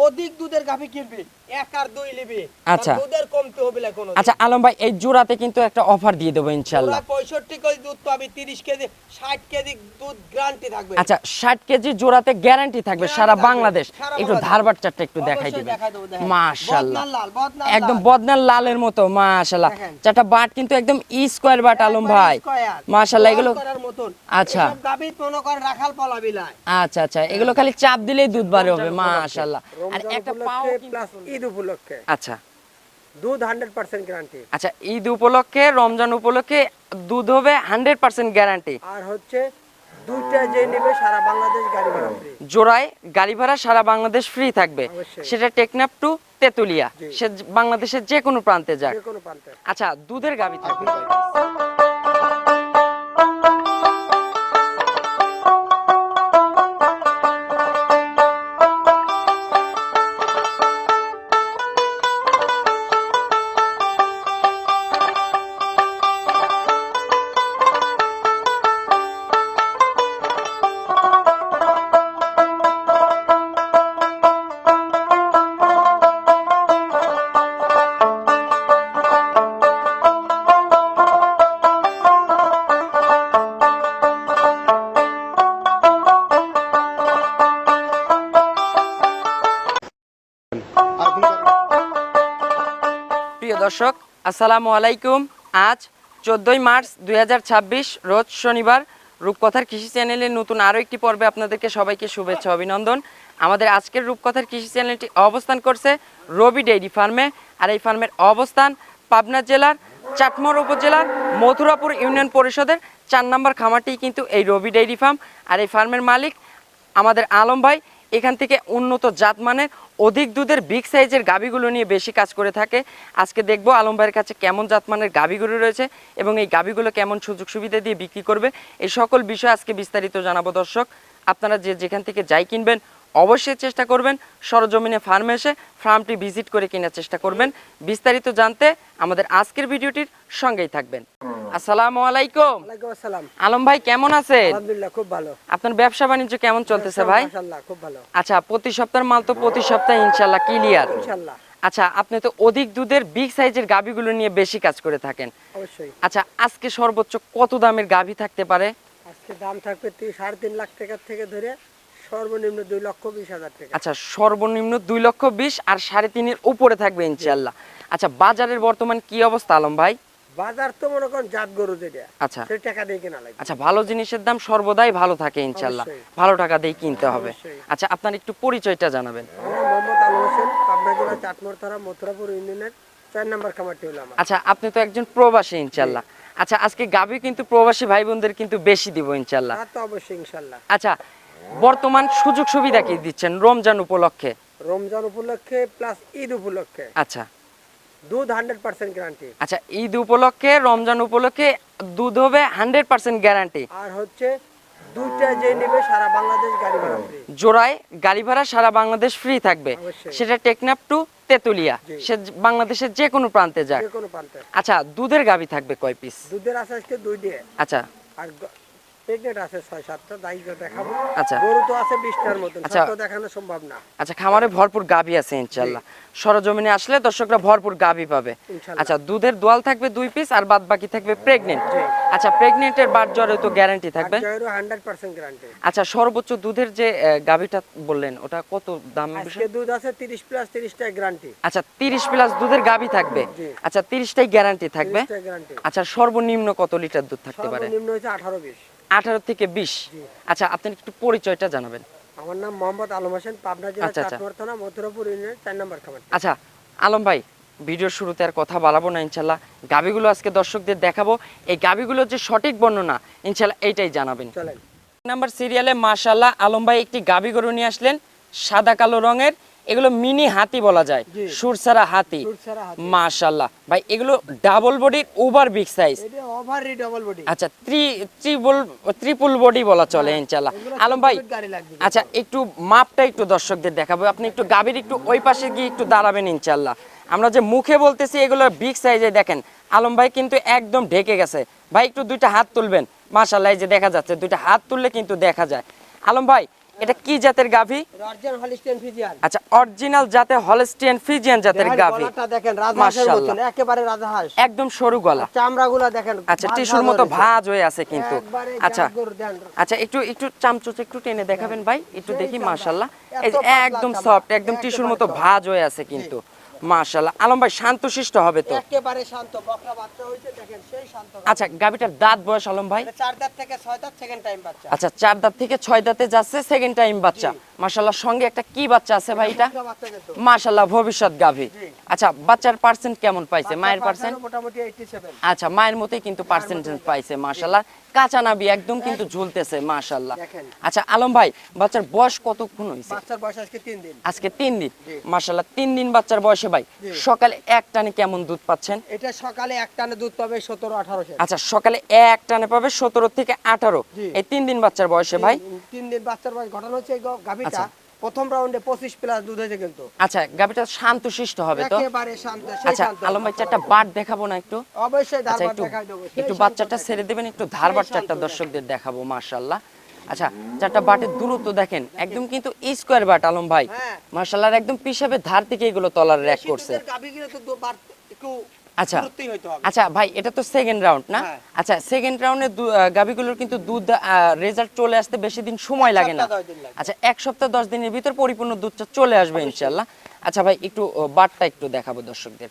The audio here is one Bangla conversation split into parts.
অধিক দুধের গাভী কিনবে, এক আর দুই নেবে, আচ্ছা দুধের কমতে হবে না কোনো। আচ্ছা আলম ভাই, এই জোড়াতে কিন্তু একটা অফার দিয়ে দেবো ইনশাল্লাহ। 65 কেজি দুধ পাবি, 30 কেজি 60 কেজি দুধ গ্যারান্টি থাকবে। আচ্ছা 60 কেজি জোড়াতে গ্যারান্টি থাকবে সারা বাংলাদেশ। একটু ধারবাট চারটা একটু দেখাই দিবেন। মাশাআল্লাহ, একদম বদনার লালের মতো। মাশাআল্লাহ, চারটা বাট কিন্তু একদম স্কয়ার বাট আলম ভাই। মাশাআল্লাহ, এগুলো আচ্ছা গাভী মনে করে রাখাল পলাবি না। আচ্ছা আচ্ছা, এগুলো খালি চাপ দিলেই দুধ বাড়ে হবে। মাশাআল্লাহ। আর একটা পাও প্লাস ঈদ উপলক্ষে আচ্ছা দুধ 100% গ্যারান্টি। আচ্ছা, ঈদ উপলক্ষে, রমজান উপলক্ষে দুধ হবে 100% গ্যারান্টি। আর হচ্ছে দুইটা যে নেবে সারা বাংলাদেশ গাড়ি ভাড়া ফ্রি। জোড়ায় গাড়ি ভাড়া সারা বাংলাদেশ ফ্রি থাকবে। সেটা টেকনাফ টু তেতুলিয়া, সে বাংলাদেশের যে কোনো প্রান্তে যাক। আচ্ছা, দুধের গাভী থাকবে কয় পিস? প্রিয় দর্শক, আসসালামু আলাইকুম। আজ 14ই মার্চ 2026 রোজ শনিবার। রূপকথার কৃষি চ্যানেলের নতুন আরও একটি পর্বে আপনাদেরকে সবাইকে শুভেচ্ছা অভিনন্দন। আমাদের আজকের রূপকথার কৃষি চ্যানেলটি অবস্থান করছে রবি ডেইরি ফার্মে। আর এই ফার্মের অবস্থান পাবনা জেলার চাটমোহর উপজেলার মথুরাপুর ইউনিয়ন পরিষদের 4 নম্বর খামারটি কিন্তু এই রবি ডেইরি ফার্ম। আর এই ফার্মের মালিক আমাদের আলম ভাই। এখান থেকে উন্নত জাতমানের অধিক দুধের বিগ সাইজের গাভীগুলো নিয়ে বেশি কাজ করে থাকে। আজকে দেখব আলম ভাইয়ের কাছে কেমন জাতমানের গাভীগুলো রয়েছে এবং এই গাভীগুলো কেমন সুযোগ সুবিধা দিয়ে বিক্রি করবে, এই সকল বিষয় আজকে বিস্তারিত জানাবো। দর্শক, আপনারা যেখান থেকে যাই কিনবেন অবশ্যই চেষ্টা করবেন সরজমিনে ফার্মে এসে ফার্মটি ভিজিট করে কেনার চেষ্টা করবেন। বিস্তারিত জানতে আমাদের আজকের ভিডিওটির সঙ্গেই থাকবেন। আসসালামু আলাইকুম। ওয়ালাইকুম আসসালাম। আলম ভাই কেমন আছেন? আলহামদুলিল্লাহ, খুব ভালো। আপনার ব্যবসা বাণিজ্য কেমন চলতেছে ভাই? মাশাআল্লাহ, খুব ভালো। আচ্ছা, প্রতি সপ্তাহের মাল তো প্রতি সপ্তাহে ইনশাআল্লাহ ক্লিয়ার। ইনশাআল্লাহ। আচ্ছা, আপনি তো অধিক দুধের বিগ সাইজের গাভীগুলো নিয়ে বেশি কাজ করে থাকেন। অবশ্যই। আচ্ছা, আজকে সর্বোচ্চ কত দামের গাভী থাকতে পারে? আজকে দাম থাকবে 3.5 লাখ টাকা থেকে ধরে সর্বনিম্ন 2,20,000 টাকা। আচ্ছা, সর্বনিম্ন 2,20,000 আর 3.5 এর উপরে থাকবে ইনশাআল্লাহ। আচ্ছা, বাজারের বর্তমান কি অবস্থা আলম ভাই? বাজার তো মনে করেন জাত গরু যেটা, আচ্ছা সেই টাকা দিয়ে কেনা লাগে। আচ্ছা, ভালো জিনিসের দাম সর্বদাই ভালো থাকে ইনশাআল্লাহ। ভালো টাকা দিয়ে কিনতে হবে। আচ্ছা, আপনার একটু পরিচয়টা জানাবেন। আমার মোহাম্মদ আলম হোসেন, পাবনা জেলা চাটমোহর থানা মথুরাপুর ইউনিয়নের 4 নম্বর খামারটি হলো আমার। আচ্ছা, আপনি তো একজন প্রবাসী ইনশাআল্লাহ। আচ্ছা, আজকে গাভী কিন্তু প্রবাসী ভাই বোনদের কিন্তু বেশি দিব ইনশাআল্লাহ। তা তো অবশ্যই ইনশাআল্লাহ। আচ্ছা, বর্তমান সুযোগ সুবিধা কি দিচ্ছেন রমজান উপলক্ষে? রমজান উপলক্ষে প্লাস ঈদ উপলক্ষে আচ্ছা দুধ 100% গ্যারান্টি। আচ্ছা, ঈদ উপলক্ষে, রমজান উপলক্ষে দুধ হবে 100% গ্যারান্টি। আর হচ্ছে দুইটা যে নেবে সারা বাংলাদেশ গাড়ি ভাড়া ফ্রি। জোড়ায় গাড়ি ভাড়া সারা বাংলাদেশ ফ্রি থাকবে। সেটা টেকনাফ টু তেতুলিয়া, সে বাংলাদেশের যে কোনো প্রান্তে যাক। যে কোনো প্রান্তে। আচ্ছা, দুধের গাভী থাকবে কয় পিস? দুধের আছে আজকে 2 দিয়ে। আচ্ছা, আর প্রেগনেন্ট আছে 6-7টা, দাইকে দেখাবো। আচ্ছা, গরু তো আছে 20টার মতন, আচ্ছা, সব তো দেখানো সম্ভব না। আচ্ছা, খামারে ভরপুর গাভী আছে ইনশাআল্লাহ। সরজমিনে আসলে দর্শকরা ভরপুর গাভী পাবে। আচ্ছা, দুধের দোয়াল থাকবে 2 পিস আর বাদ বাকি থাকবে প্রেগনেন্ট। আচ্ছা, প্রেগনেন্টের বাট জ্বরে তো গ্যারান্টি থাকবে। জয়েরও 100% গ্যারান্টি। আচ্ছা, সর্বোচ্চ দুধের যে গাভীটা বললেন ওটা কত দাম? আজকে দুধ আছে 30 প্লাস 30টা গ্যারান্টি। আচ্ছা, 30 প্লাস দুধের গাভী থাকবে। আচ্ছা, 30টাই গ্যারান্টি থাকবে। আচ্ছা, সর্বনিম্ন কত লিটার দুধ থাকতে পারে? সর্বনিম্ন হচ্ছে 18-20। 18 থেকে 20। আচ্ছা, আপনি একটু পরিচয়টা জানাবেন। আমার নাম মোহাম্মদ আলম হোসেন, পাবনা জেলা চাটমোহর থানা মথুরাপুর ইউনিয়ন 4 নম্বর খামার। আচ্ছা আলম ভাই, ভিডিওর শুরুতে আর কথা বাড়াবো না ইনশাআল্লাহ। গাভীগুলো আজকে দর্শকদের দেখাবো। এই গাভীগুলোর যে সঠিক বর্ণনা ইনশাআল্লাহ এইটাই জানাবেন। চলেন। নাম্বার সিরিয়ালে মাশাআল্লাহ আলম ভাই একটি গাভী গরু নিয়ে আসলেন সাদা কালো রঙের। এগুলো মিনি হাতি বলা যায়, সুরসারা হাতি। মাশাআল্লাহ ভাই, এগুলো ডাবল বডির ওভার বিগ সাইজ। এটা ওভার ডাবল বডি। আচ্ছা, ট্রিপল বডি বলা চলে ইনশাআল্লাহ। আলম ভাই, আচ্ছা একটু মাপটা একটু দর্শকদের দেখাবো। আপনি একটু গাভীর একটু ওই পাশে গিয়ে একটু দাঁড়াবেন ইনশাআল্লাহ। আমরা যে মুখে বলতেছি এগুলো বিগ সাইজে, দেখেন আলম ভাই কিন্তু একদম ঢেকে গেছে। ভাই একটু 2টা হাত তুলবেন। মাশাআল্লাহ, এই যে দেখা যাচ্ছে 2টা হাত তুললে কিন্তু দেখা যায়। আলম ভাই, এটা কি জাতের গাভী? Original Holstein Friesian. আচ্ছা, অরিজিনাল জাতে হলস্টিয়ান ফ্রিজিয়ান জাতের গাভী। গলাটা দেখেন রাজহাঁসের মতন, একেবারে রাজহাঁস, একদম সরু গলা। চামড়াগুলো দেখেন আচ্ছা, টিস্যুর মতো ভাঁজ হয়ে আছে কিন্তু। একবারে আচ্ছা জাতগরু দেন। আচ্ছা, একটু চামচুচ একটু টেনে দেখাবেন ভাই, একটু দেখি। চামড়া, মাশাআল্লাহ, এত এই যে পাতলা একদম চামড়া, সফট, একদম একেবারে টিস্যুর মতো soft। ভাঁজ হয়ে আছে কিন্তু। মাশাআল্লাহ, আলম ভাই শান্তশিষ্ট হবে তো? একেবারে শান্ত, বকরা বাচ্চা হইছে দেখেন, সেই শান্ত। আচ্ছা, গাভীটার দাঁত বয়স আলম ভাই? 4 দাঁত থেকে 6 দাঁত, সেকেন্ড টাইম বাচ্চা। আচ্ছা, 4 দাঁত থেকে 6 দাঁতে যাচ্ছে, সেকেন্ড টাইম বাচ্চা। মাশাআল্লাহ, সঙ্গে একটা কি বাচ্চা আছে ভাই এটা? বকরা বাচ্চা কিন্তু। মাশাআল্লাহ, ভবিষ্যৎ গাভী। আচ্ছা, বাচ্চার পার্সেন্ট কেমন পাইছে? মায়ের পার্সেন্ট? মোটামুটি 87। আচ্ছা, মায়ের মতোই কিন্তু পার্সেন্টেজ পাইছে। মাশাআল্লাহ, কাঁচা নাভি একদম কিন্তু ঝুলতেছে। মাশাআল্লাহ। দেখেন। আচ্ছা আলম ভাই, বাচ্চার বয়স কতক্ষণ হইছে? বাচ্চার বয়স আজকে 3 দিন। আজকে 3 দিন। মাশাআল্লাহ, 3 দিন বাচ্চার বয়সে ভাই সকালে এক টানে কেমন দুধ পাচ্ছেন? এটা সকালে এক টানে দুধ পাবে 17-18 সের। আচ্ছা, সকালে এক টানে পাবে 17 থেকে 18। জি। এই 3 দিন বাচ্চার বয়সে ভাই? 3 দিন বাচ্চার বয়স। ঘটনা হচ্ছে এই গাভীটা আচ্ছা। প্রথম রাউন্ডে 25 প্লাস দুধ হয়েছে কিন্তু। আচ্ছা, গাভীটা শান্তশিষ্ট হবে তো? একেবারে শান্ত, সেই আচ্ছা শান্ত। আলম ভাই, চারটা বাট দেখাবো না একটু? অবশ্যই আচ্ছা, ধারবার একটু দেখাই দেবো। একটু বাচ্চাটা ছেড়ে দেবেন, একটু ধারবার চারটা দর্শকদের দেখাবো। মাশাআল্লাহ। আচ্ছা, চারটা বাটের দূরত্ব দেখেন, একদম কিন্তু স্কোয়ার বাট আলম ভাই। হ্যাঁ। মাশাআল্লাহ, একদম পিসাবের ধার থেকে এগুলো তলার র্যাক করছে। গাভীগুলো তো একটু আচ্ছা দূরত্বই হইতে হবে। আচ্ছা ভাই, এটা তো সেকেন্ড রাউন্ড না? হ্যাঁ। আচ্ছা, সেকেন্ড রাউন্ডে গাভীগুলোর কিন্তু দুধ রেজাল্ট চলে আসতে বেশি দিন সময় লাগে না। 10 দিন লাগে। আচ্ছা, 1 সপ্তাহ 10 দিনের ভিতর পরিপূর্ণ দুধটা চলে আসবে ইনশাআল্লাহ। আচ্ছা ভাই, একটু বাটটা একটু দেখাবো দর্শকদের।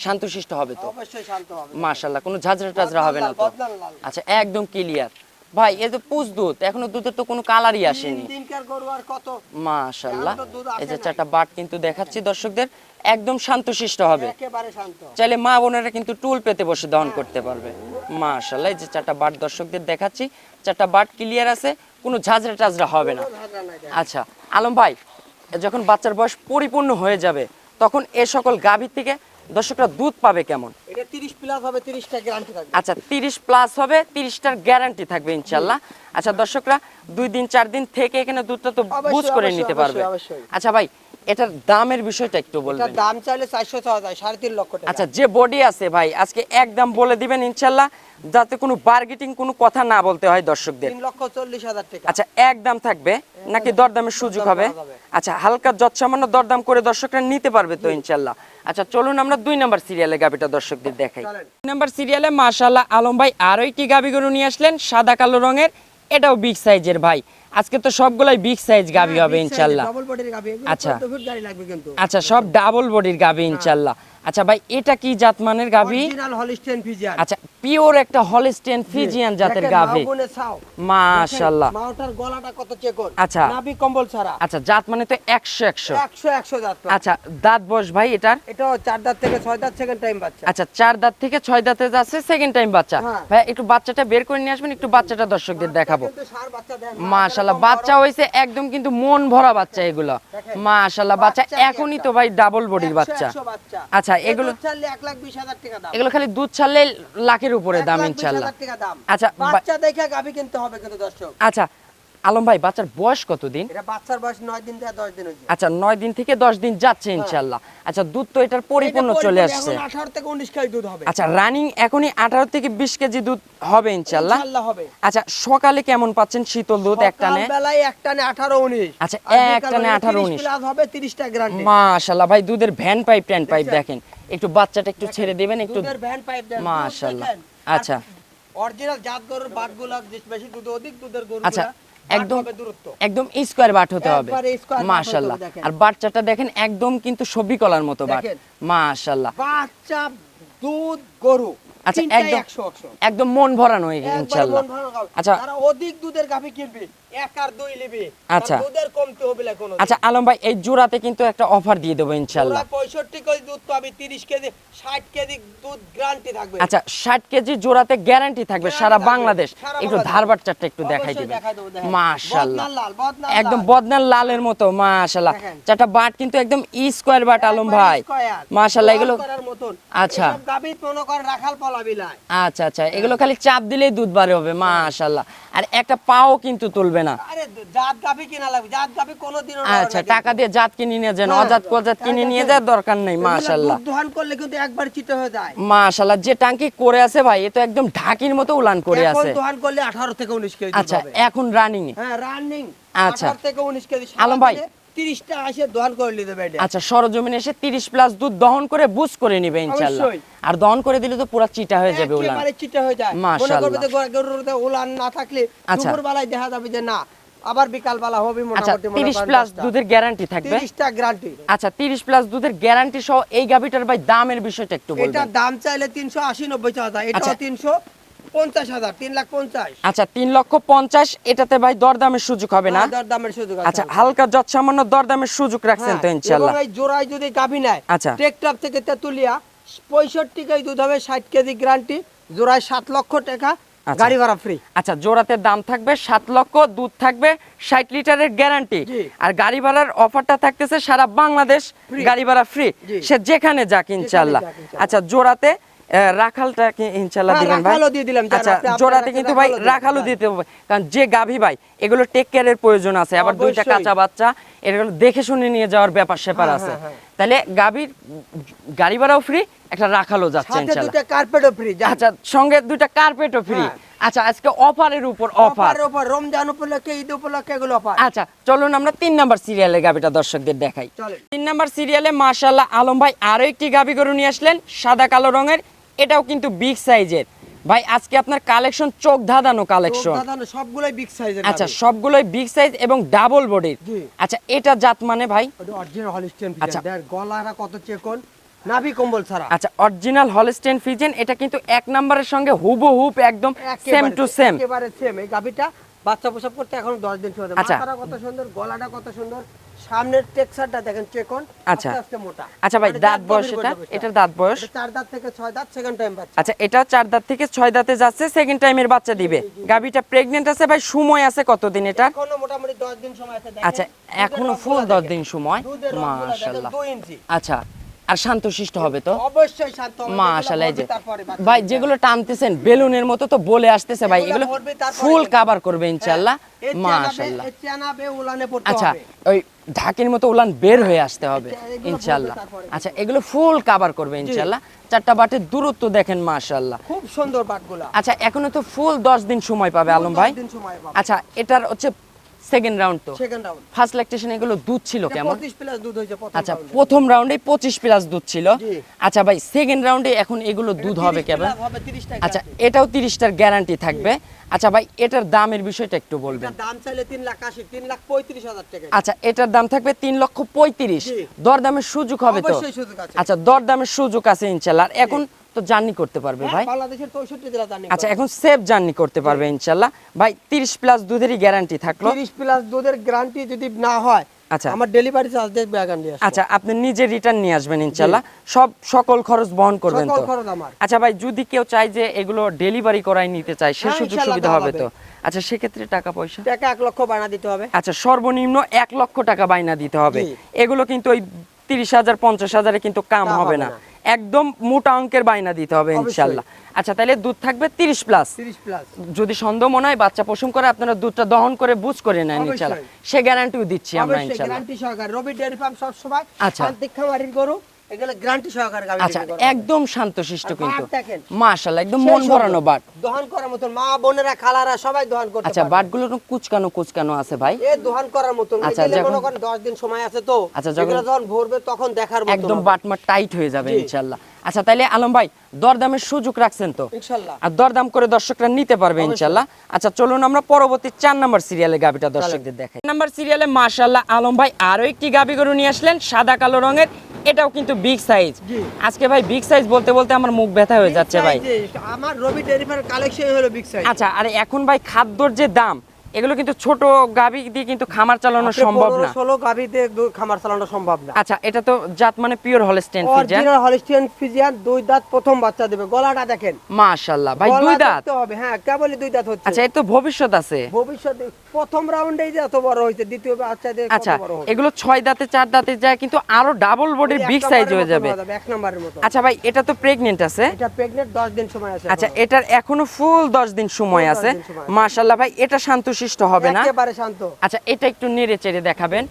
শান্তশিষ্ট হবে তো? অবশ্যই শান্ত হবে। মাশাআল্লাহ, কোনো ঝাঁঝরা টাজরা হবে না তো? বদনাল লাল। আচ্ছা, একদম ক্লিয়ার ভাই। এই যে পুষ দুধ, এখনো দুধের তো কোনো কালারই আসেনি। 3 দিনকার গরু আর কত? মাশাআল্লাহ, এখন তো দুধ আসে এই যে নাই। চারটা বাট কিন্তু দেখাচ্ছি দর্শকদের, একদম শান্তশিষ্ট হবে। একেবারে শান্ত। চাইলে মা বোনেরা কিন্তু টুল পেতে বসে দহন করতে পারবে। মাশাআল্লাহ, এই যে চারটা বাট দর্শকদের দেখাচ্ছি, চারটা বাট ক্লিয়ার আছে, কোনো ঝাঁঝরা টাজরা হবে না। কোনো ঝগড়া নাই দেখেন। আচ্ছা আলম ভাই, যখন বাচ্চার বয়স পরিপূর্ণ হয়ে যাবে, তখন এ সকল গাভীর থেকে দর্শকরা দুধ পাবে কেমন? এটা 30 প্লাস হবে, 30টা গ্যারান্টি থাকবে। আচ্ছা, 30 প্লাস হবে, 30টার গ্যারান্টি থাকবে ইনশাআল্লাহ। আচ্ছা, দর্শকরা 2 দিন 4 দিন থেকে এখানে দুধটা তো অবশ্যই, বুঝ করে অবশ্যই, নিতে পারবে। অবশ্যই। আচ্ছা ভাই, এটার দামের বিষয়টা একটু এটা বলবেন। দাম চাইলে 400 চাওয়া যায়, 3.5 লক্ষ টাকা। আচ্ছা, যে বডি আছে ভাই, আজকে একদম বলে দিবেন ইনশাআল্লাহ, যাতে কোনো বার্গেটিং কোনো কথা না বলতে হয় দর্শকদের। 3,40,000 টাকা। আচ্ছা, একদম থাকবে নাকি দরদামের সুযোগ হবে? দরদাম হবে। আচ্ছা, হালকা যৎসামান্য দরদাম করে দর্শকরা নিতে পারবে তো ইনশাআল্লাহ। আচ্ছা, চলুন আমরা 2 নাম্বার সিরিয়ালে গাবিটা দর্শকদের দেখাই। চলেন। 2 নাম্বার সিরিয়ালে মাশাআল্লাহ আলম ভাই আরো একটি গাবি গরু নিয়ে আসলেন, সাদা কালো রঙের। এটাও বিগ সাইজের ভাই। আজকে তো সবগুলাই বিগ সাইজ গাবি হবে ইনশাআল্লাহ। ডাবল বডির গাভী, এগুলো আচ্ছা। 14 ফিট গাড়ি লাগবে কিন্তু। আচ্ছা, সব ডাবল বডির গাবি ইনশাআল্লাহ। আচ্ছা ভাই, এটা কি জাতমানের গাবি? Original Holstein Friesian. আচ্ছা, পিওর একটা হলস্টেইন ফ্রিজিয়ান জাতের গাবি। মাশাআল্লাহ, মাওটার গলাটা কত চেকন। আচ্ছা। নাভি কম্বল ছাড়া। আচ্ছা, জাত মানে তো 100 100 জাত। আচ্ছা, দাঁত বয়স ভাই এটার? এটাও 4 দাঁত থেকে 6 দাঁত, সেকেন্ড টাইম বাচ্চা। আচ্ছা, 4 দাঁত থেকে 6 দাঁতে যাচ্ছে, সেকেন্ড টাইম বাচ্চা। হ্যাঁ। ভাই একটু বাচ্চাটা বের করে নিয়ে আসবেন, একটু বাচ্চাটা দর্শকদের দেখাবো। কিন্তু ষাঁড় বাচ্চা দেন। মাশাআল্লাহ, বাচ্চা হইছে একদম কিন্তু মন ভরা বাচ্চা এগুলো। মাশাআল্লাহ, বাচ্চা বাচ্চা এখনই তো ভাই ডাবল বডির 100 বাচ্চা। বাচ্চা। আচ্ছা, এগুলো দুধ ছাড়লে 1,20,000 টাকা দাম। এগুলো খালি দুধ ছাড়লে লাখের উপরে দাম 1,20,000 ইনশাআল্লাহ। টাকা দাম। আচ্ছা, বাচ্চা দেখে গাভী কিনতে হবে কিন্তু দর্শক। আচ্ছা আলম ভাই, বাচ্চার বয়স কতদিন? এটা বাচ্চার বয়স 9 দিন থেকে 10 দিন হয়েছে। আচ্ছা, 9 দিন থেকে 10 দিন যাচ্ছে ইনশাআল্লাহ। আচ্ছা, দুধ তো এটার পরিপূর্ণ এটা চলে পরিপূর্ণ, আসছে। এখন 18 থেকে 19 কেজি দুধ হবে। আচ্ছা, রানিং এখনই 18 থেকে 20 কেজি দুধ হবে ইনশাআল্লাহ। ইনশাআল্লাহ হবে। আচ্ছা, সকালে কেমন পাচ্ছেন শীতল দুধ একটানে? সকালবেলায় একটানে 18-19। আচ্ছা, আর একটানে বিকালবেলায় 18-19 30 প্লাস হবে, 30টা গ্যারান্টি। মাশাআল্লাহ ভাই, দুধের ভ্যান পাইপ ট্যান পাইপ দেখছেন? দেখেন, একটু বাচ্চাটা একটু ছেড়ে দিবেন একটু। দুধের ভ্যান পাইপ দেন। মাশাআল্লাহ। আচ্ছা। অরিজিনাল জাত গরুর বাটগুলা বেশি দুধ, অধিক দুধের গরু। আচ্ছা, একদম দূরত্ব। একদম স্কয়ার বাট হতে হবে। একবারে square বাট মাশাআল্লাহ। হতে হবে, দেখেন। আর বাচ্চাটা দেখেন একদম কিন্তু সবি কলার মতো বাট। দেখেন। মাশাআল্লাহ। বাচ্চা দুধ গরু। আচ্ছা, তিনটাই একদম 100। একদম মন ভরানো একবার ইনশাআল্লাহ। মন ভালো গাবে। আচ্ছা। যারা অধিক দুধের গাভী কিনবে, 1 আর 2 নিবে। আচ্ছা। তার দুধের কমতে হবে না কোনো। আচ্ছা আলম ভাই, এই জোড়াতে কিন্তু একটা অফার দিয়ে দেবো ইনশাআল্লাহ। 65 কেজি দুধ পাবে, 30 কেজি 60 কেজি দুধ গ্যারান্টি থাকবে। আচ্ছা, 60 কেজি জোড়াতে গ্যারান্টি থাকবে সারা গ্যারান্টি থাকবে, বাংলাদেশ। সারা একটু বাংলাদেশ। ধারবার চারটা একটু দেখাই অবশ্যই দিবেন। দেখাই দেবো, দেখেন। মাশাআল্লাহ, বদনার লাল, বদনার একদম লাল। বদনার লালের মতো। মাশাআল্লাহ, দেখেন। চারটা বাট কিন্তু একদম স্কয়ার বাট আলম একবারে ভাই। square। মাশাআল্লাহ, এগুলো করার মতন। আচ্ছা। এসব গাভী মনে করেন রাখাল পল কলা বিলাই। আচ্ছা আচ্ছা, এগুলো খালি চাপ দিলেই দুধ বাড়ে হবে, মাশাআল্লাহ। আর একটা পাও কিন্তু তুলবে না। আরে জাত গাভী কিনা লাগবে, জাত গাভী কোনোদিনও আচ্ছা, টাকা দিয়ে জাত কিনে নিয়ে যান, অজাত পজাত কিনে নিয়ে যাওয়ার দরকার নেই, মাশাআল্লাহ। দুধ দহন করলে কিন্তু একবার চিটে হয়ে যায়। মাশাআল্লাহ, যে টাঙ্কি করে আছে ভাই, এ তো একদম ঢাকির মতো উলান করে এখন আছে। দহন করলে 18 থেকে 19 কেজি আচ্ছা, হবে। এখন রানিং। হ্যাঁ, রানিং। আচ্ছা। 18 থেকে 19 কেজি। আলম ভাই, 30টা আসে দহন করে নিতে পারবে। আচ্ছা, সরজমিনে এসে 30 প্লাস দুধ দহন করে বুঝ করে নিবে ইনশাআল্লাহ। অবশ্যই। আর দহন করে দিলে তো পুরো চিটা হয়ে যাবে উলান। একেবারে চিটে হয়ে যায়। মনে মাশাআল্লাহ। করবে যে গরুর উলান না থাকলে আচ্ছা। দুপুর বেলায় দেখা যাবে যে না, আবার বিকাল বেলা হবে আচ্ছা, মোটামুটি 30 প্লাস দুধের গ্যারান্টি থাকবে। 30টা গ্যারান্টি। আচ্ছা, 30 প্লাস দুধের গ্যারান্টি সহ এই গাবিটার ভাই দামের বিষয়টা একটু এটা বলবেন। দাম চাইলে 380-90 হাজার, এটা আচ্ছা। 350,000, 3,50,000। আচ্ছা, 3,50,000, এটাতে ভাই দরদামের সুযোগ হবে না? দরদামের সুযোগ আছে। আচ্ছা, হালকা যত সামান্য দরদামের সুযোগ রাখছেন তো হ্যাঁ, ইনশাআল্লাহ। এবং এই জোড়ায় যদি গাভী নেয়, আচ্ছা। টেকটাপ থেকে তেতুলিয়া 65 কেজি দুধ হবে, 60 কেজি গ্যারান্টি, জোড়ায় 7 লক্ষ টাকা, আচ্ছা। গাড়ি ভাড়া ফ্রি। আচ্ছা, জোড়াতে দাম থাকবে 7 লক্ষ, দুধ থাকবে 60 লিটারের গ্যারান্টি। জি। আর গাড়ি ভাড়ার অফারটা থাকতেছে সারা বাংলাদেশ Free। গাড়ি ভাড়া ফ্রি, জি। সে যেখানে যাক ইনশাআল্লাহ। যাক ইনশাআল্লাহ। আচ্ছা, জোড়াতে রাখালটা কি ইনশাআল্লাহ হ্যাঁ, দিবেন ভাই? রাখালও দিয়ে দিলাম, যান, আচ্ছা, আপনি আপনার জোড়াতে কাছে কিন্তু ভাই রাখালও দিলাম, রাখালও যান। দিতে হবে, কারণ যে গাভী ভাই এগুলো টেক কেয়ারের প্রয়োজন আছে, আবার দুইটা অবশ্যই। কাঁচা বাচ্চা, এগুলো দেখে শুনে নিয়ে যাওয়ার ব্যাপার স্যাপার হ্যাঁ, আছে। হ্যাঁ, তাহলে গাভীর গাড়ি ভাড়াও ফ্রি, একটা রাখালও যাচ্ছে সাথে ইনশাআল্লাহ। দুটো কার্পেটও ফ্রি। আচ্ছা, সঙ্গে দুইটা কার্পেটও ফ্রি। হ্যাঁ। আচ্ছা, আজকে অফারের উপর অফার। অফারের উপর রমজান উপলক্ষে, ঈদ উপলক্ষে এগুলো অফার। আচ্ছা, চলুন আমরা 3 নাম্বার সিরিয়ালের গাবিটা দর্শকদের দেখাই। চলেন। 3 নাম্বার সিরিয়ালে মাশাআল্লাহ আলম ভাই আরো একটি গাবি গরু নিয়ে আসলেন, সাদা কালো রঙের, এটাও কিন্তু বিগ সাইজের। ভাই আজকে আপনার কালেকশন চোখ ধাঁধানো কালেকশন। দাদা সবগুলোই বিগ সাইজের। আচ্ছা, সবগুলোই বিগ সাইজ এবং ডাবল বডির। জি। আচ্ছা, এটা জাত মানে ভাই? ওটা অরিজিনাল হলিস্টিয়ান আচ্ছা। ফিজিয়ান। দেখ গলাটা কত চিকন, নাভি কম্বল ছাড়া। আচ্ছা, অরিজিনাল হলস্টেইন ফ্রিজিয়ান, এটা কিন্তু 1 নাম্বারের সঙ্গে হুবহু একদম সেম টু সেম। একেবারে সেম। এই গাবিটা বাচ্চা প্রসব করতে এখন 10 দিন সময়। আচ্ছা। মাথাটা কত সুন্দর, গলাটা কত সুন্দর, সামনের টেক্সচারটা দেখেন চিকন, আচ্ছা। আস্তে আস্তে মোটা। আচ্ছা ভাই, মানে দাঁত বয়স গভীর এটা? গভীর এটার দাঁত বয়স? এটা 4 দাঁত থেকে 6 দাঁত, সেকেন্ড টাইম বাচ্চা। আচ্ছা, এটা 4 দাঁত থেকে 6 দাঁতে যাচ্ছে, সেকেন্ড টাইমের বাচ্চা দিবে। গাবিটা প্রেগন্যান্ট আছে ভাই, সময় আছে কতদিন এটা? এখনো মোটামুটি 10 দিন সময় আছে। দেখেন, আচ্ছা, দুধের এখনো রসগুলো ফুল 10 দেখেন। দিন সময়, দুধের রসগুলো দেখেন, মাশাআল্লাহ। 2 ইঞ্চি। আচ্ছা, আর শান্তশিষ্ট হবে তো? অবশ্যই শান্ত হবে। মাশাআল্লাহ। এই যে যেগুলো ভরবে তারপরে বাচ্চা ভাই দিবে। যেগুলো টানতেছেন বেলুনের মতো তো বলে আসতেছে ভাই, এগুলো এগুলো ভরবে তারপরে ফুল কিন্তু। কভার করবে ইনশাআল্লাহ, এই মাশাআল্লাহ। চেনাবে উলানে পড়তে আচ্ছা, হবে। ওই ঢাকির মতো উলান বের হয়ে আসতে হবে এগুলো ইনশাআল্লাহ। ভরবে তারপরে। আচ্ছা, এগুলো ফুল কভার করবে ইনশাআল্লাহ। 4টা বাটের দূরত্ব দেখেন মাশাআল্লাহ। খুব সুন্দর বাটগুলা। আচ্ছা, এখনো তো ফুল 10 দিন সময় পাবে আলম ভাই। 10 দিন সময় পাবে। আচ্ছা, এটার হচ্ছে সেকেন্ড রাউন্ড তো, সেকেন্ড রাউন্ড। ফার্স্ট ল্যাকটেশন এগুলো দুধ ছিল কেমন? 25 প্লাস দুধ হয়েছে প্রথম আচ্ছা, রাউন্ডে। প্রথম রাউন্ডে 25 প্লাস দুধ ছিল। জি। আচ্ছা ভাই, সেকেন্ড রাউন্ডে এখন এগুলো দুধ এটা হবে 30 কেমন? প্লাস হবে, 30 টাকা। আচ্ছা, এটাও 30টার গ্যারান্টি থাকবে। আচ্ছা ভাই, এটার দামের বিষয়টা একটু বলবেন। এটার দাম চাইলে 3,80,000, 3,35,000 টাকা। আচ্ছা, এটার দাম থাকবে 3,35,000। জি। দরদামের সুযোগ হবে তো? অবশ্যই সুযোগ আছে। আচ্ছা, দরদামের সুযোগ আছে ইনশাআল্লাহ। আর এখন তো জার্নি করতে পারবে ভাই। হ্যাঁ, বাংলাদেশের 64 জেলা জানি। আচ্ছা, এখন সেফ জার্নি করতে পারবে ইনশাআল্লাহ। ভাই 30 প্লাস দুধেরই গ্যারান্টি থাকলো। 30 প্লাস দুধের গ্যারান্টি যদি না হয়, আচ্ছা। আমার ডেলিভারি চার্জ দিয়ে ব্যাগান নিয়ে আসবো। আচ্ছা, আপনি নিজে রিটার্ন নিয়ে আসবেন ইনশাআল্লাহ, সকল খরচ বহন করবেন সকল তো? খরচ আমার। আচ্ছা ভাই, যদি কেউ চায় যে এগুলো ডেলিভারি করাই নিতে চায়, সে হ্যাঁ, সুযোগ ইনশাআল্লাহ সুবিধা দেওয়া হবে হবে। তো? আচ্ছা, সেক্ষেত্রে টাকা পয়সা? টাকা 1 লক্ষ বানা দিতে হবে। আচ্ছা, সর্বনিম্ন 1 লক্ষ টাকা বাইনা দিতে হবে। জি। এগুলো কিন্তু ওই 30,000 50,000 কিন্তু কাম তা হবে হবে না, না। একদম মোটা অঙ্কের বাইনা দিতে হবে অবশ্যই। ইনশাআল্লাহ। আচ্ছা, তাহলে দুধ থাকবে 30 প্লাস। 30 প্লাস। যদি সন্দেহ মনে হয় বাচ্চা পশম করে, আপনারা দুধটা দহন করে বুঝ করে নেন অবশ্যই। ইনশাআল্লাহ, সে গ্যারান্টিও দিচ্ছি আমরা অবশ্যই ইনশাআল্লাহ। গ্যারান্টি সহকারে। রবি ডেয়ারি ফার্ম সব সময় আচ্ছা। শান্তিক খামারির গরু, এগুলো গ্যারান্টি সহকারে গাবি আচ্ছা, একদম শান্তশিষ্ট আর কিন্তু বাট দেখেন। মাশাআল্লাহ, একদম সেই মন সুন্দর। ভরানো বাট। দহন করার মতন মা বোনেরা খালারা সবাই দহন করতে আচ্ছা, পারবে। বাটগুলো তো কুচকানো কুচকানো আছে ভাই। এ দহন করার মতন। আচ্ছা, এগুলো যখন- মনে করেন 10 দিন সময় আছে তো। আচ্ছা, যখন- এগুলো যখন ভরবে তখন দেখার মতন একদম হবে। বাটমা টাইট হয়ে যাবে জি। ইনশাআল্লাহ। আচ্ছা, তাইলে আলম ভাই দরদামের সুযোগ রাখছেন তো? ইনশাআল্লাহ। আর দরদাম করে দর্শকরা নিতে পারবে অবশ্যই। ইনশাআল্লাহ। আচ্ছা, চলুন আমরা পরবর্তী 4 নাম্বার সিরিয়ালে গাবিটা দর্শকদের দেখাই। 4 নাম্বার সিরিয়ালে মাশাআল্লাহ আলম ভাই আরো একটি গাবি গরু নিয়ে আসলেন, সাদা কালো রঙের, এটাও কিন্তু বিগ সাইজ। জি। আজকে ভাই বিগ সাইজ বলতে বলতে আমার মুখ ব্যথা হয়ে যাচ্ছে ভাই। Big size এ আমার রবি ডেয়ারি ফার্ম কালেকশন হলো বিগ সাইজ। আচ্ছা, আর এখন ভাই খাদ্যর যে দাম, এগুলো কিন্তু ছোট গাভী দিয়ে কিন্তু খামার চালানো সম্ভব না। 16 গাভী দিয়ে খামার চালানো সম্ভব না। আচ্ছা, এটা তো জাত মানে pure Holstein Friesian. Original Holstein Friesian, 2 দাঁত প্রথম বাচ্চা দেবে। গলাটা দেখেন মাশাআল্লাহ ভাই, গলা 2 দাঁত। দেখতে হবে, হ্যাঁ কেবলই 2 দাঁত হচ্ছে। আচ্ছা, এর তো ভবিষ্যৎ আছে। ভবিষ্যতে প্রথম রাউন্ডেই যে এত বড় হয়েছে, দ্বিতীয় বাচ্চা দিয়ে কত আচ্ছা, বড় হবে। এগুলো 6 দাঁতে 4 দাঁতে যায় কিন্তু আরো ডাবল বডির ওই বিগ এক সাইজ হয়ে নম্বরের যাবে। মতো এক নম্বরের মতো। আচ্ছা ভাই, এটা তো প্রেগন্যান্ট আছে। এটা প্রেগন্যান্ট, 10 দিন সময় আছে। আচ্ছা, এখনো। এটার এখনো ফুল 10 দিন সময় 10 আছে। দিন সময় আছে। মাশাআল্লাহ ভাই, এটা শান্তশিষ্ট হবে না? একেবারে শান্ত। আচ্ছা, এটা একটু নেড়ে চেড়ে দেখাবেন।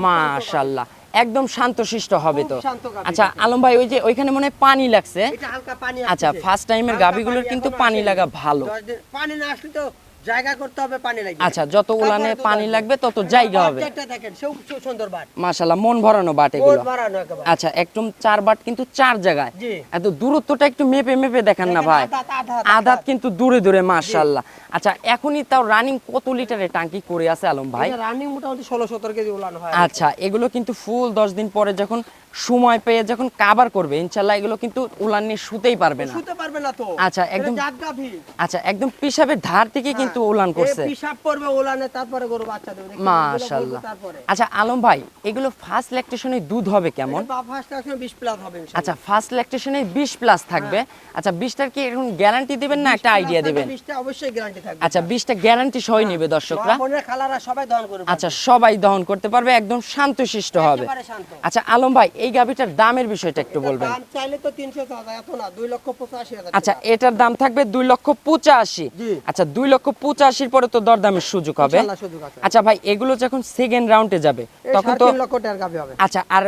মাশাআল্লাহ, একদম শান্তশিষ্ট হবে তো। খুব শান্ত গাভী। আচ্ছা আলম ভাই, ওই যে ওইখানে মনে হয় পানি লাগছে। এটা হালকা পানি আচ্ছা, আসছে। ফার্স্ট টাইমের হালকা গাভীগুলোর পানি কিন্তু এখনো পানি আসেনি। লাগা ভালো। 10 দিন পানি না আসলে তো জায়গা করতে হবে, পানি লাগবে। আচ্ছা, যত উলানে তারপরে তো পানি লাগবে। লাগবে তত জায়গা হবে। বাচ্চাটা দেখেন, খুব সুন্দর বাট। মাশাআল্লাহ, মন ভরানো বাট ওর এগুলো। বাড়ানো একেবারে। আচ্ছা, একদম 4 বাট কিন্তু 4 জায়গায়। জি। এত দূরত্বটা একটু মেপে মেপে দেখেন না দেখেন, ভাই। আধাত। আদাত কিন্তু দূরে দূরে। মাশাআল্লাহ। আচ্ছা, এখনই তাও রানিং কত লিটারের টাঙ্কি করে আছে আলম ভাই? এটা রানিং মোটামুটি 16-17 কেজি উলান হয়। আচ্ছা, এগুলো কিন্তু ফুল 10 দিন পরে যখন সময় পেয়ে যখন কাবার করবে ইনশাআল্লাহ, এগুলো কিন্তু উলান নিয়ে শুতেই পারবে না। শুতে পারবে না তো। আচ্ছা, এটা একদম জাত গাভী। আচ্ছা, একদম পিশাবের ধার থেকে কিন্তু উলান করছে। এই পিশাব করবে উলানে, তারপরে গরু বাচ্চা দেবে। দেখুন, এগুলো মাশাআল্লাহ। বলবো তারপরে। আচ্ছা আলম ভাই, এগুলো ফার্স্ট ল্যাকটেশনে দুধ হবে কেমন? এটা ফার্স্ট টাইম 20 প্লাস হবে ইনশাআল্লাহ। আচ্ছা, ফার্স্ট ল্যাকটেশনে 20 প্লাস থাকবে। আচ্ছা, 20টার কি এখন গ্যারান্টি দিবেন না একটা আইডিয়া দিবেন? 20টা অবশ্যই গ্যারান্টি থাকবে। আচ্ছা, 20টা গ্যারান্টি সহই নেবে দর্শকরা। বোনের খালারা সবাই দহন করবে। আচ্ছা, সবাই দহন করতে পারবে, একদম শান্তশিষ্ট হবে। একেবারে শান্ত। আচ্ছা আলম ভাই, এই গাভীটার দামের বিষয়টা একটু বলবেন। দাম চাইলে তো 300,000, এত না, 2,85,000। আচ্ছা, এটার দাম থাকবে 2,85,000। জি। আচ্ছা, 2,85,000 পরে তো দরদামের সুযোগ হবে। ইনশাআল্লাহ সুযোগ আছে। আচ্ছা ভাই, এগুলো যখন সেকেন্ড রাউন্ডে যাবে এই তখন তো 3.5 লক্ষ টাকার গাভী হবে। আচ্ছা, আর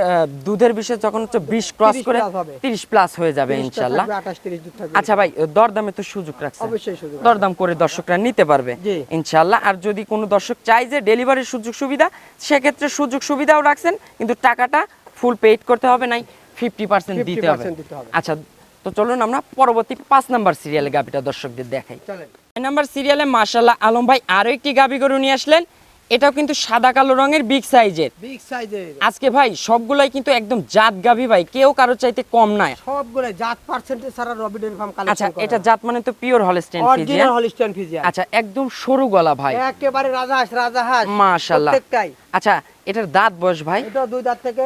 দুধের বিষয়ে যখন হচ্ছে 20 ক্রস 30 করে প্লাস হবে। 30 প্লাস হয়ে যাবে 30টা ইনশাআল্লাহ। থাকবে, 28-30 দুধ থাকবে। আচ্ছা ভাই, দরদামে তো সুযোগ রাখছে। অবশ্যই সুযোগ আছে। দরদাম করে দর্শকরা নিতে পারবে জি। ইনশাআল্লাহ। আর যদি কোনো দর্শক চায় যে ডেলিভারির সুযোগ সুবিধা, সেক্ষেত্রে সুযোগ সুবিধাও রাখছেন, কিন্তু টাকাটা ফুল পেইড করতে হবে, নাই 50% দিতে হবে। 50% দিতে হবে। আচ্ছা, তো চলুন আমরা পরবর্তী 5 নাম্বার সিরিয়ালে গাবিটা দর্শকদের দেখাই। চলেন। 5 নাম্বার সিরিয়ালে মাশাআল্লাহ আলম ভাই আরো একটি গাবি গরু নিয়ে আসলেন। এটাও কিন্তু সাদা কালো রঙের বিগ সাইজের। বিগ সাইজের। আজকে ভাই সবগুলাই কিন্তু একদম জাত গাবি ভাই, কেউ কারো চাইতে কম নাই। সবগুলো জাত পার্সেন্টেজ ছাড়া রবি ডেয়ারি ফার্ম কালেকশন আচ্ছা, করা। এটা জাত মানে তো pure Holstein Friesian. Original Holstein Friesian. আচ্ছা, একদম সরু গলা ভাই। একেবারে রাজা হাঁস। মাশাআল্লাহ। প্রত্যেকটাই। আচ্ছা, এটার দাঁত বয়স ভাই? এটা 2 দাঁত থেকে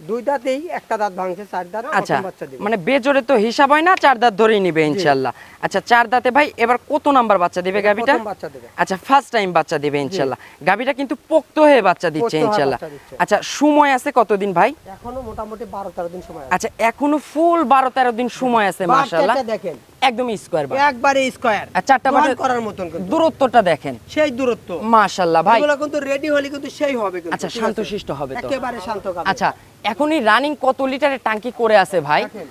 2 দাঁতেই একটা দাঁত ভাঙছে, 4 দাঁত আচ্ছা, প্রথম বাচ্চা দিবে। মানে বেজোরে তো হিসাব হয় না, 4 দাঁত ধরেই নিবে ইনশাআল্লাহ। আচ্ছা, 4 দাঁতে ভাই এবার কত নাম্বার বাচ্চা দিবে গাবিটা? প্রথম বাচ্চা দেবে। আচ্ছা, ফার্স্ট টাইম বাচ্চা দিবে ইনশাআল্লাহ। গাবিটা কিন্তু পোক্ত হয়ে বাচ্চা দিচ্ছে পোক্ত হয়ে ইনশাআল্লাহ। বাচ্চা দিচ্ছে। আচ্ছা, সময় আছে কতদিন ভাই? এখনো মোটামুটি 12-13 দিন সময় আছে। আচ্ছা, এখনো ফুল 12-13 দিন সময় আছে মাশাআল্লাহ। বাচ্চাটা দেখেন, একদম স্কয়ার বা একবারে স্কয়ার। আর 4টা দহন বাটের করার মতন কিন্তু। দূরত্বটা দেখেন সেই দূরত্ব। মাশাআল্লাহ ভাই। এগুলো কিন্তু রেডি হলে কিন্তু সেই হবে কিন্তু। আচ্ছা, ঠিক আছে? শান্তশিষ্ট হবে তো। একেবারে শান্ত গাভী। আচ্ছা, এখনই রানিং কত লিটারের টাঙ্কি করে আছে ভাই? দেখেন।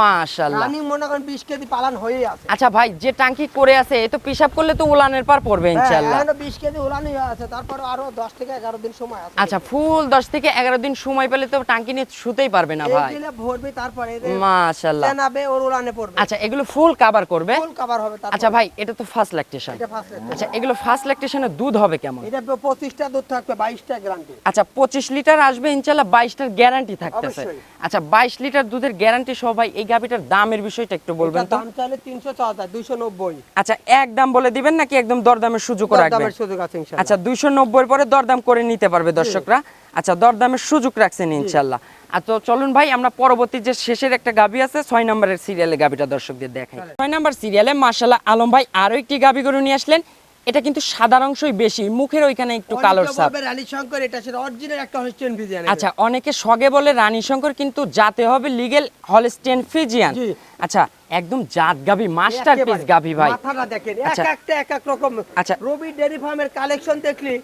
মাশাআল্লাহ। রানিং মনে করেন 20 কেজি পালন হয়েই আছে। আচ্ছা ভাই, যে টাঙ্কি করে আছে এ তো পিশাব করলে তো উলানের পার পড়বে ইনশাআল্লাহ। হ্যাঁ, 20 কেজি উলানি আছে, তারপর আরো 10 থেকে 11 দিন সময় আছে। আচ্ছা, ফুল 10 থেকে 11 দিন সময় পেলে তো টাঙ্কি নিয়ে শুতেই পারবে না এই ভাই। দিলে ভরবে, তারপরে মাশাআল্লাহ। চেনাবে, ওর উলানে পড়বে। আচ্ছা, এগুলো ফুল কভার করবে। ফুল কভার হবে তারপর। আচ্ছা ভাই, এটা তো ফার্স্ট ল্যাকটেশন। এটা ফার্স্ট রেট। আচ্ছা, এগুলো ফার্স্ট ল্যাকটেশনে দুধ হবে কেমন? এটা 25টা দুধ থাকবে, 22টা গ্যারান্টি। আচ্ছা, 25 লিটার আসবে ইনশাআল্লাহ, 22টার গ্যারান্টি থাকতেছে। অবশ্যই। আচ্ছা, 22 লিটার দুধের গ্যারান্টি সহ ভাই এই গাবিটার দামের বিষয়টা একটু বলবেন এটা তো। দাম চাইলে 300 চাওয়া যায়, 290। আচ্ছা, এক দাম বলে দিবেন নাকি একদম দরদামের সুযোগ রাখবেন? দামের সুযোগ আছে ইনশাআল্লাহ। আচ্ছা, 290 পরে দরদাম করে নিতে পারবে দর্শকরা। আচ্ছা, দরদামের সুযোগ রাখছেন ইনশাআল্লাহ। আর তো চলুন ভাই আমরা পরবর্তী যে শেষের একটা গাবি আছে 6 নম্বরের সিরিয়ালে গাবিটা দর্শকদের দেখাই। 6 নম্বর সিরিয়ালে মাশাআল্লাহ আলম ভাই আরো একটি গাবি গরু নিয়ে আসলেন। এটা কিন্তু সাদা অংশই বেশি, মুখের ওইখানে একটু কালোর ছাপ। বলবে রানী শঙ্কর, এটা সেটা অরিজিনাল একটা হলিস্টিয়ান ফ্রিজিয়ান। আচ্ছা, অনেকে সগে বলে রানী শঙ্কর, কিন্তু জাতে হবে লিগেল হলস্টেইন ফ্রিজিয়ান। জি। আচ্ছা, একদম জাত গাবি, মাস্টারপিস গাবি ভাই। মাথাটা দেখেন, আচ্ছা। এক এক রকম। আচ্ছা। রবি ডেয়ারি ফার্মের কালেকশন দেখলি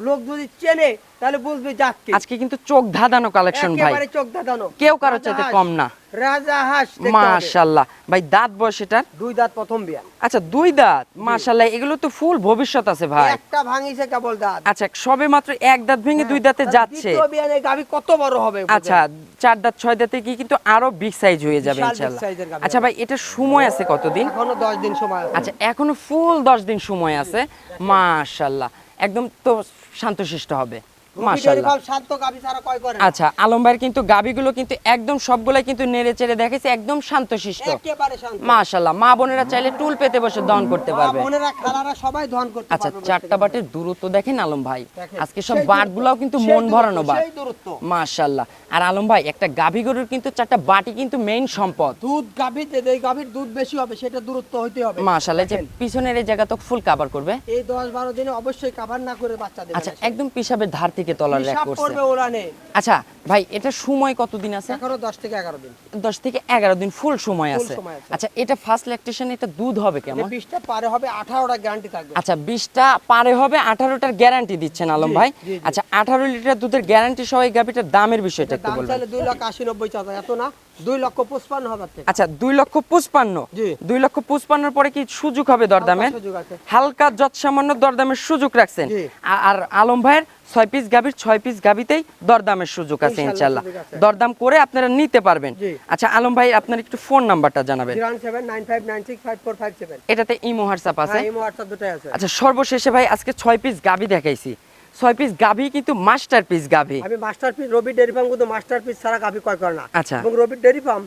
লোক যদি চেনে তাহলে বুঝবে জাত কি। আজকে কিন্তু চোখ ধাঁধানো কালেকশন ভাই, একেবারে চোখ দাদানো। কেউ কারো চাইতে কম না। রাজা হাঁস দেখতে হবে। মাশাআল্লাহ ভাই, দাঁত বয়স এটার? 2 দাঁত প্রথম বিয়ান। আচ্ছা, 2 দাঁত। মাশাআল্লাহ, এগুলো তো ফুল ভবিষ্যৎ আছে ভাই। একটা ভাঙিছে কেবল দাঁত। আচ্ছা, সবে মাত্র 1 দাঁত ভেঙে 2 দাঁতে আর যাচ্ছে। দ্বিতীয় বিয়ানে গাভী কত বড় হবে? আচ্ছা, 4 দাঁত 6 দাঁতে কি কিন্তু আরো বিগ সাইজ হয়ে যাবে বিশাল big ইনশাআল্লাহ। size এর গাভী আচ্ছা ভাই, এটা সময় আছে কতদিন? এখনো 10 দিন সময় আছে। আচ্ছা, এখনো ফুল 10 দিন সময় আছে। মাশাআল্লাহ, একদম তো শান্তশিষ্ট হবে। মাশাআল্লাহ। শান্ত গাভী ছাড়া কয় করে না। আচ্ছা আলম ভাইয়ের কিন্তু গাভীগুলো কিন্তু একদম সবগুলাই কিন্তু নেড়ে চেড়ে দেখেছে একদম শান্তশিষ্ট। একেবারে শান্ত। মাশাআল্লাহ, মা বোনেরা চাইলে টুল পেতে বসে দহন করতে পারবে। বোনেরা খালারা সবাই দহন করতে আচ্ছা পারবে। চারটা বাটের দূরত্ব দেখেন আলম ভাই, দেখেন, আজকে সব সেই বাটগুলাও কিন্তু সেই মন দূরত্ব, ভরানো বাট। সেই দূরত্ব। মাশাআল্লাহ। আর আলম ভাই একটা গাভী গরুর কিন্তু চারটা বাটি কিন্তু মেইন সম্পদ। দুধ গাভীতে যেই গাভীর দুধ বেশি হবে সেটা দূরত্ব হইতে হবে। মাশাআল্লাহ, যে পিছনের এই জায়গা তো ফুল কভার করবে। এই 10-12 দিনে অবশ্যই কভার না করে বাচ্চা দেবে। আচ্ছা একদম পিসাবের ধার থেকে তলার রেক হিসাব করছে। করবে ওরানে। আচ্ছা ভাই এটা সময় কতদিন আছে? এখনো 10 থেকে 11 দিন। 10 থেকে 11 দিন ফুল সময় ফুল আছে। সময় আছে। আচ্ছা এটা ফার্স্ট ল্যাকটেশন, এটা দুধ হবে কেমন? 20টা পারে হবে 18টা গ্যারান্টি থাকবে। আচ্ছা 20টা পারে হবে 18টার গ্যারান্টি দিচ্ছেন আলম জি, ভাই। জি, জি। আচ্ছা 18 লিটার দুধের গ্যারান্টি সহ এই গাভীটার দামের বিষয়টা একটু দাম বলবেন। চাইলে 2,80,90 চাওয়া এত না, 2,55,000 টাকা। আচ্ছা 2,55,000। জি। 2,55,000 পরে কি সুযোগ হবে দরদামের? সুযোগ আছে। হালকা যত সামান্য দরদামের সুযোগ রাখছেন। জি। আর আলম ভাইয়ের 6 পিস গাভীর 6 পিস গাভীতেই দরদামের সুযোগ আছে ইনশাআল্লাহ ইনশাআল্লাহ। সুযোগ আছে। দরদাম করে আপনারা নিতে পারবেন। জি। আচ্ছা আলম ভাই আপনার একটু ফোন নাম্বারটা জানাবেন। 01795965457। এটাতে ইমো হোয়াটসঅ্যাপ আছে? হ্যাঁ, ইমো WhatsApp দুটাই আছে। আচ্ছা সর্বশেষে ভাই আজকে 6 পিস গাভী দেখাইছি। 6 পিস গাভী কিন্তু মাস্টারপিস গাভী। আমি মাস্টারপিস রবি ডেয়ারি ফার্ম কিন্তু মাস্টারপিস ছাড়া গাভী ক্রয় করে না। আচ্ছা। এবং রবি ডেয়ারি ফার্ম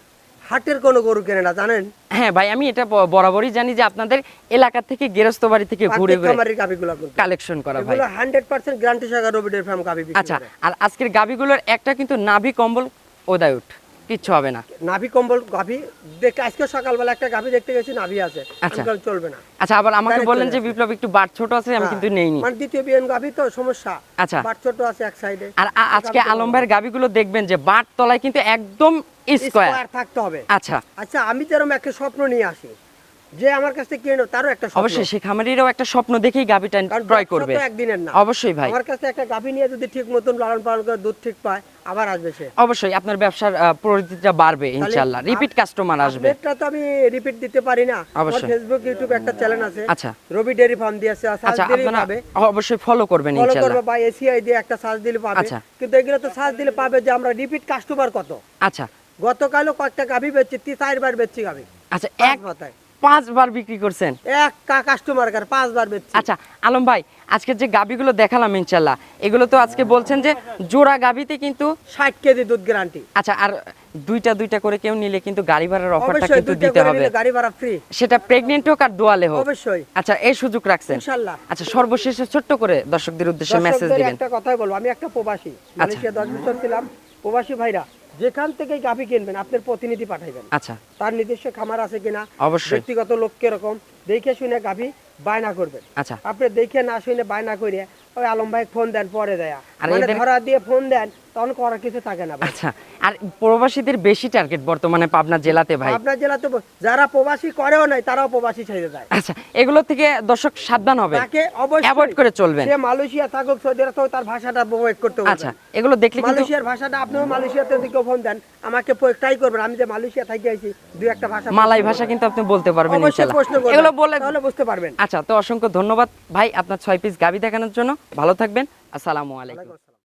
হাটের কোনো গরু কেনে না, জানেন? হ্যাঁ ভাই আমি এটা বরাবরই জানি যে আপনাদের এলাকা থেকে গৃহস্থ বাড়ি থেকে ঘুরে ঘুরে খামারের গাভীগুলো কিন্তু কালেকশন করা ভাই। এগুলো 100% গ্যারান্টি সহকারে রবি ডেয়ারি ফার্ম গাভী বিক্রি আচ্ছা করে। আর আজকের গাভীগুলোর একটা কিন্তু নাভি কম্বল ওদায়ুট, কিচ্ছু হবে না। নাভি কম্বল গাভী দেখ, আজকে সকালবেলা একটা গাভী দেখতে গেছি নাভি আছে। আচ্ছা। আমি বললাম চলবে না। আচ্ছা আবার আমাকে Direct বললেন চলে যে যাচ্ছে। বিপ্লব একটু বাট ছোট আছে, আমি কিন্তু নেইনি। মানে দ্বিতীয় বিয়ান গাভী তো সমস্যা। আচ্ছা। বাট ছোট আছে এক সাইডে। আর আজকে আলম ভাইয়ের গাভীগুলো দেখবেন যে বাট তলায় কিন্তু একদম স্কয়ার। স্কয়ার থাকতে হবে। আচ্ছা আচ্ছা আমি যেরকম একটা স্বপ্ন নিয়ে আসি যে আমার কাছ থেকে কিনে তারও একটা স্বপ্ন। অবশ্যই সে খামারিরাও একটা স্বপ্ন দেখেই গাভীটা কারণ ক্রয় ব্যবসা করবে। তো একদিনের না। অবশ্যই ভাই, আমার কাছে একটা গাভী নিয়ে যদি ঠিক মতন লালন পালন করে দুধ ঠিক পায় আবার আসবে সে। অবশ্যই আপনার ব্যবসার পরিধিটা বাড়বে ইনশাআল্লাহ, রিপিট কাস্টমার আসবে। আপডেটটা তো আমি রিপিট দিতে পারি না। আমার অবশ্যই। ফেসবুক ইউটিউব একটা চ্যানেল আছে। আচ্ছা। রবি ডেয়ারি ফার্ম দিয়ে আছে, সার্চ আচ্ছা দিলেই আপনারা পাবে। অবশ্যই ফলো করবেন ফলো ইনশাআল্লাহ। করবে বা এসিআই দিয়ে একটা সার্চ দিলে পাবে। আচ্ছা। কিন্তু এগুলো তো সার্চ দিলে পাবে যে আমরা রিপিট কাস্টমার কত। আচ্ছা গতকালও কয়েকটা গাভী বেচছি, 3-4 বেচছি গাভী। আচ্ছা পাঁচ এক মাথায়। 5 বার বিক্রি করছেন। এক কাস্টমার কার 5 বেচছি। আচ্ছা আলম ভাই আজকে যে গাভীগুলো দেখালাম ইনশাআল্লাহ, এগুলো তো আজকে বলছেন যে জোড়া গাভীতে কিন্তু 60 কেজি দুধ গ্যারান্টি। আচ্ছা আর দুইটা করে কেউ নিলে কিন্তু গাড়ি ভাড়ার অফারটা অবশ্যই কিন্তু দুইটা দিতে করে হবে, নিলে গাড়ি ভাড়া ফ্রি। সেটা প্রেগনেন্ট হোক আর দোয়ালে হোক। অবশ্যই। আচ্ছা এই সুযোগ রাখছেন ইনশাআল্লাহ। আচ্ছা সর্বশেষে ছোট্ট করে দর্শকদের উদ্দেশ্যে মেসেজ দর্শকদের দিবেন। একটা কথাই বলবো, আমি একটা প্রবাসী, মালয়েশিয়া 10 বছর ছিলাম। প্রবাসী ভাইরা যেখান থেকেই গাভী কিনবেন আপনার প্রতিনিধি পাঠাইবেন। আচ্ছা তার নিজস্ব খামার আছে কিনা, অবশ্যই। ব্যক্তিগত লোক কিরকম দেখে শুনে গাভী বায়না করবেন। আচ্ছা আপনি দেখে না শুনে বায়না করে ওই আলম ভাই ফোন দেন পরে দেয়া, আর মানে এদের- ধরা দিয়ে ফোন দেন তখন করার কিছু থাকে না ভাই। আচ্ছা আর প্রবাসীদের বেশি টার্গেট বর্তমানে পাবনা জেলাতে ভাই। আপনার জেলাতে যারা প্রবাসী করেও নাই তারাও প্রবাসী ছেড়ে যায়। আচ্ছা এগুলো থেকে দর্শক সাবধান হবে, তাকে অবশ্যই অ্যাভয়েড করে চলবেন। সে মালয়েশিয়া থাকুক সৌদি আরব থাকুক তার ভাষাটা প্রয়োগ করতে হবে। আচ্ছা এগুলো দেখলে কিন্তু মালয়েশিয়ার ভাষাটা আপনিও মালয়েশিয়াতে দিকে ফোন দেন আমাকে ট্রাই করবেন। আমি যে মালয়েশিয়া থেকে আইছি দুই একটা ভাষা মালাই ভাষা কিন্তু আপনি বলতে পারবেন অবশ্যই ইনশাআল্লাহ। প্রশ্ন করবেন, এগুলো বলে তাহলে বুঝতে পারবেন। আচ্ছা তো অসংখ্য ধন্যবাদ ভাই আপনার 6 পিস গাভী দেখানোর জন্য। ভালো থাকবেন, আসসালামু আলাইকুম।